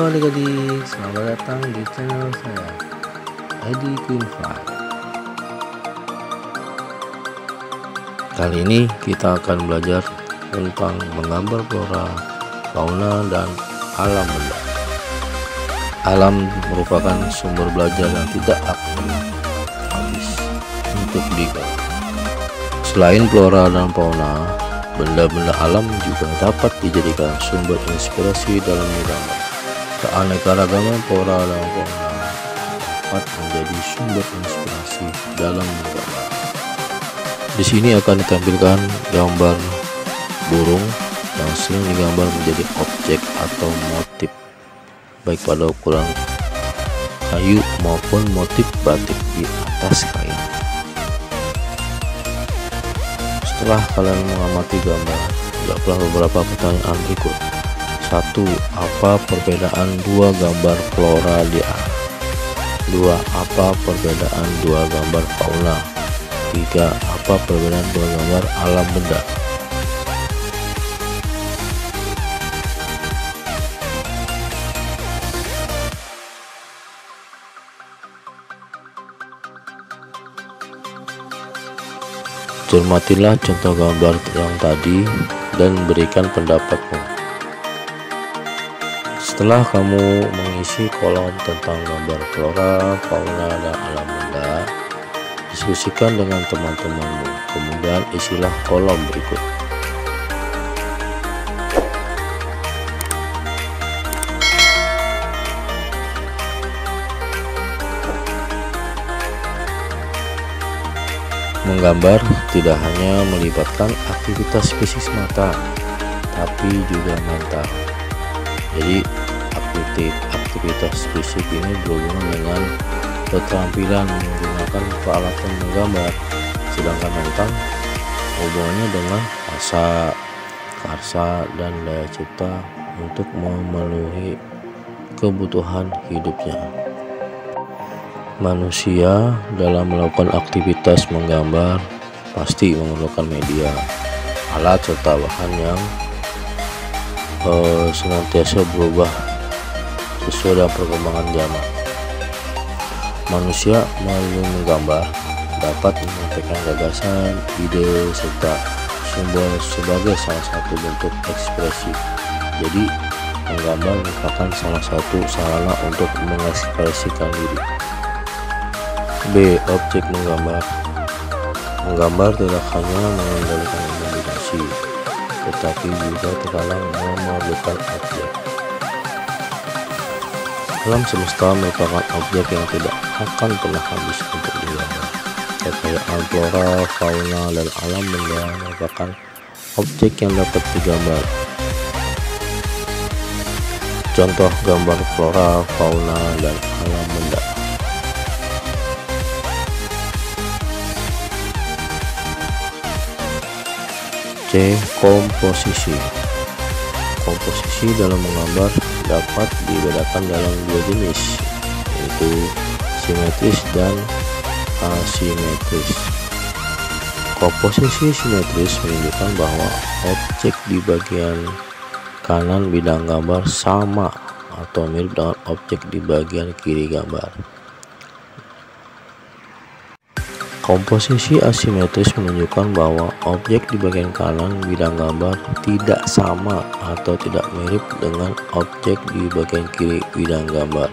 Halo adik-adik, selamat datang di channel saya, Edi Quinfly. Kali ini kita akan belajar tentang menggambar flora, fauna, dan alam benda. Alam merupakan sumber belajar yang tidak akan habis untuk digambar. Selain flora dan fauna, benda-benda alam juga dapat dijadikan sumber inspirasi dalam menggambar. Keanekaragaman flora dan fauna dapat menjadi sumber inspirasi dalam menggambar. Di sini akan ditampilkan gambar burung yang sering digambar menjadi objek atau motif, baik pada ukuran kayu maupun motif batik di atas kain. Setelah kalian mengamati gambar, jawablah beberapa pertanyaan berikut. 1. Apa perbedaan dua gambar flora di A? 2. Apa perbedaan dua gambar fauna? 3. Apa perbedaan dua gambar alam benda? Cermatilah contoh gambar yang tadi dan berikan pendapatmu. Setelah kamu mengisi kolom tentang gambar flora, fauna, dan alam benda, diskusikan dengan teman-temanmu. Kemudian isilah kolom berikut. Menggambar tidak hanya melibatkan aktivitas fisik semata, tapi juga mental. Jadi aktivitas fisik ini berhubungan dengan keterampilan menggunakan peralatan menggambar, sedangkan mental hubungannya dengan karsa dan daya cipta untuk memenuhi kebutuhan hidupnya. Manusia dalam melakukan aktivitas menggambar pasti memerlukan media, alat, serta bahan yang senantiasa berubah sesuai dengan perkembangan zaman. Manusia melalui menggambar dapat menyampaikan gagasan, ide, serta simbol sebagai salah satu bentuk ekspresi. Jadi menggambar merupakan salah satu sarana untuk mengekspresikan diri. B. Objek menggambar. Menggambar tidak hanya mengendalikan imajinasi, tetapi juga terkadang memerlukan objek. Alam semesta merupakan objek yang tidak akan pernah habis untuk digambar. Kekayaan flora, fauna, dan alam benda merupakan objek yang dapat digambar. Contoh gambar flora, fauna, dan alam benda. C. Komposisi. Komposisi dalam menggambar dapat dibedakan dalam dua jenis, yaitu simetris dan asimetris. Komposisi simetris menunjukkan bahwa objek di bagian kanan bidang gambar sama atau mirip dengan objek di bagian kiri gambar. Komposisi asimetris menunjukkan bahwa objek di bagian kanan bidang gambar tidak sama atau tidak mirip dengan objek di bagian kiri bidang gambar,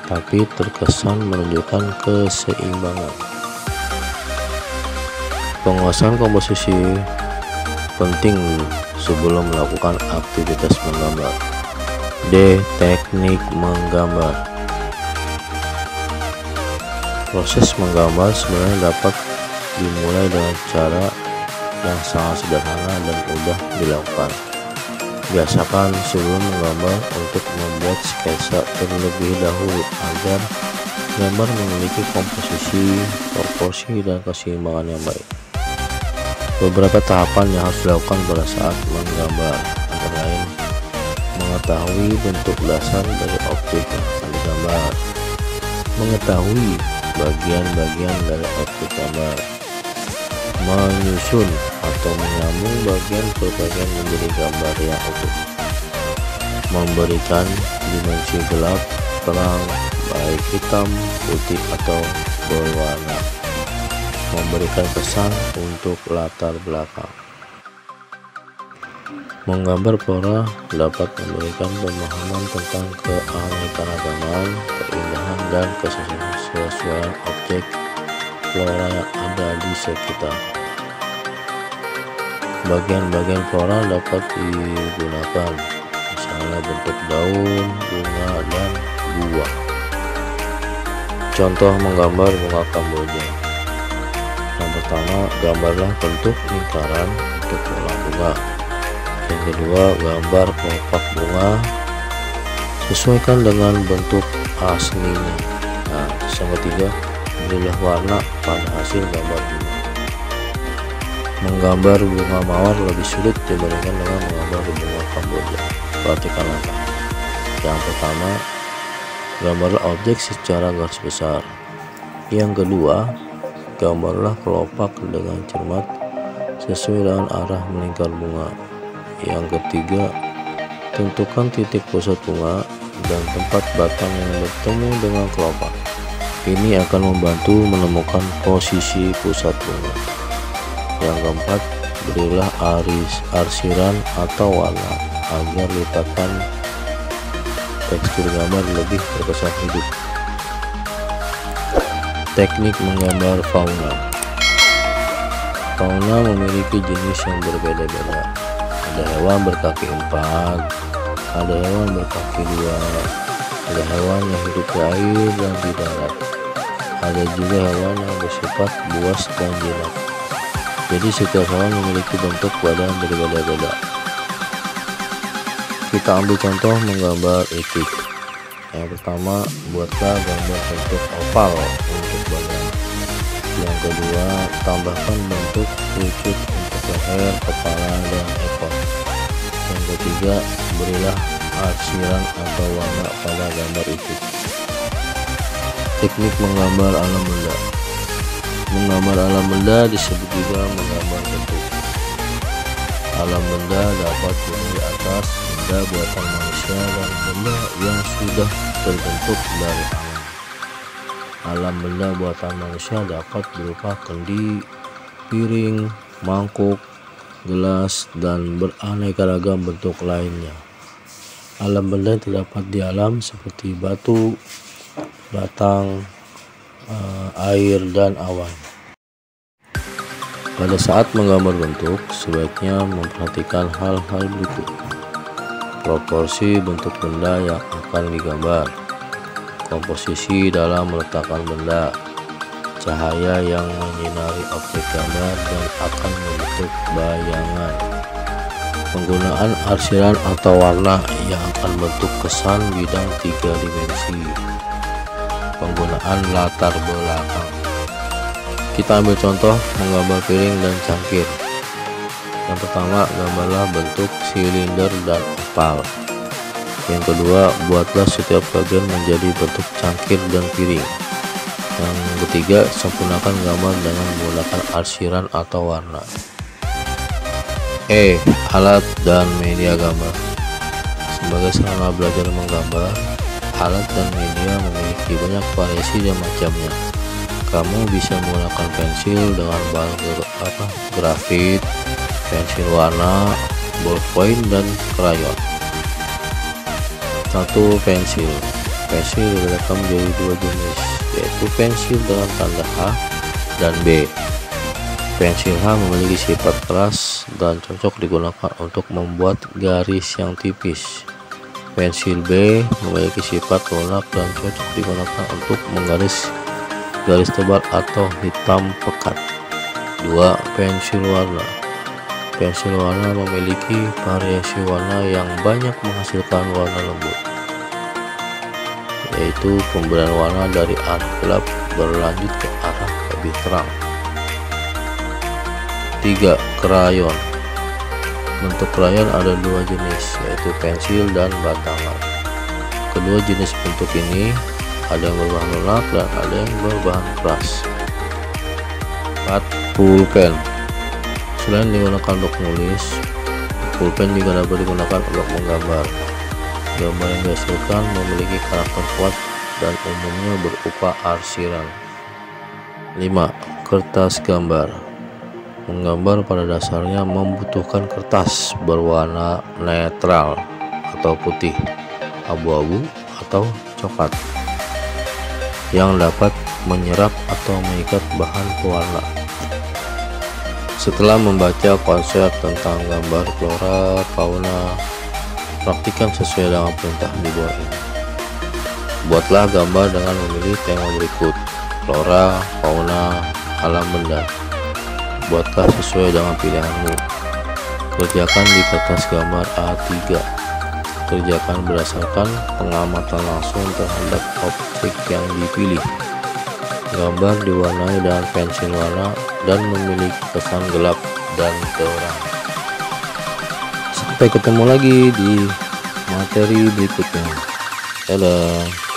tapi terkesan menunjukkan keseimbangan. Penguasaan komposisi penting sebelum melakukan aktivitas menggambar. D. Teknik menggambar. Proses menggambar sebenarnya dapat dimulai dengan cara yang sangat sederhana dan mudah dilakukan. Biasakan sebelum menggambar untuk membuat sketsa terlebih dahulu agar gambar memiliki komposisi, proporsi, dan keseimbangan yang baik. Beberapa tahapan yang harus dilakukan pada saat menggambar antara lain mengetahui bentuk dasar dari objek yang akan digambar, mengetahui bagian-bagian dari objek gambar, menyusun atau menyambung bagian per bagian menjadi gambar yang utuh, memberikan dimensi gelap, terang, baik hitam, putih atau berwarna, memberikan kesan untuk latar belakang. Menggambar flora dapat memberikan pemahaman tentang keanekaragaman, keindahan, dan kesesuaian objek flora yang ada di sekitar. Bagian-bagian flora dapat digunakan, misalnya bentuk daun, bunga, dan buah. Contoh menggambar bunga kamboja. Yang pertama, gambarlah bentuk lingkaran untuk pola bunga. Yang kedua, gambar kelopak bunga, sesuaikan dengan bentuk aslinya. Nah, yang ketiga, berilah warna pada hasil gambar bunga. Menggambar bunga mawar lebih sulit dibandingkan dengan menggambar bunga kamboja. Perhatikan langkah. Yang pertama, gambarlah objek secara garis besar. Yang kedua, gambarlah kelopak dengan cermat sesuai dengan arah melingkar bunga. Yang ketiga, tentukan titik pusat bunga dan tempat batang yang bertemu dengan kelopak. Ini akan membantu menemukan posisi pusat bunga. Yang keempat, berilah arsiran atau warna agar lipatan tekstur gambar lebih terkesan hidup. Teknik menggambar fauna. Fauna memiliki jenis yang berbeda-beda. Ada hewan berkaki 4, ada hewan berkaki 2, ada hewan yang hidup di air dan di darat, ada juga hewan yang bersifat buas dan jinak. Jadi setiap hewan memiliki bentuk badan berbeda-beda. Kita ambil contoh menggambar itik. Yang pertama, buatlah gambar bentuk oval untuk badan. Yang kedua, tambahkan bentuk kerucut untuk leher, kepala, dan ekor. Yang ketiga, berilah arsiran atau warna pada gambar itik. Teknik menggambar alam benda. Menggambar alam benda disebut juga menggambar bentuk. Alam benda dapat terdiri atas benda buatan manusia dan benda yang sudah terbentuk dari alam. Alam benda buatan manusia dapat berupa kendi, piring, mangkuk, gelas, dan beraneka ragam bentuk lainnya. Alam benda yang terdapat di alam seperti batu, batang, air, dan awan. Pada saat menggambar bentuk, sebaiknya memperhatikan hal-hal berikut. Proporsi bentuk benda yang akan digambar, komposisi dalam meletakkan benda, cahaya yang menyinari objek gambar dan akan membentuk bayangan, penggunaan arsiran atau warna yang akan membentuk kesan bidang 3 dimensi, penggunaan latar belakang. Kita ambil contoh menggambar piring dan cangkir. Yang pertama, gambarlah bentuk silinder dan oval. Yang kedua, buatlah setiap bagian menjadi bentuk cangkir dan piring. Yang ketiga, sempurnakan gambar dengan menggunakan arsiran atau warna. Alat dan media gambar. Sebagai sarana belajar menggambar, alat dan media memiliki banyak variasi dan macamnya. Kamu bisa menggunakan pensil dengan bahan grafit, pensil warna, ballpoint, dan krayon. 1. Pensil. Pensil dibedakan menjadi 2 jenis, yaitu pensil dengan tanda H dan B. Pensil H memiliki sifat keras dan cocok digunakan untuk membuat garis yang tipis. Pensil B memiliki sifat lunak dan cocok digunakan untuk menggaris garis tebal atau hitam pekat. 2. Pensil warna. Pensil warna memiliki variasi warna yang banyak menghasilkan warna lembut, yaitu pemberian warna dari arah gelap berlanjut ke arah lebih terang. 3. Krayon. Bentuk krayon ada 2 jenis, yaitu pensil dan batangan. Kedua jenis bentuk ini ada yang berbahan lunak dan ada yang berbahan keras. 4. Pulpen. Selain digunakan untuk menulis, pulpen juga dapat digunakan untuk menggambar. Gambar yang dihasilkan memiliki karakter kuat dan umumnya berupa arsiran. 5. Kertas gambar. Menggambar pada dasarnya membutuhkan kertas berwarna netral atau putih, abu-abu, atau coklat yang dapat menyerap atau mengikat bahan pewarna. Setelah membaca konsep tentang gambar flora, fauna, praktikkan sesuai dengan perintah di bawah ini. Buatlah gambar dengan memilih tema berikut: flora, fauna, alam benda. Buatlah sesuai dengan pilihanmu. Kerjakan di kertas gambar A3. Kerjakan berdasarkan pengamatan langsung terhadap objek yang dipilih. Gambar diwarnai dengan pensil warna dan memiliki kesan gelap dan terang. Sampai ketemu lagi di materi berikutnya. Dadah.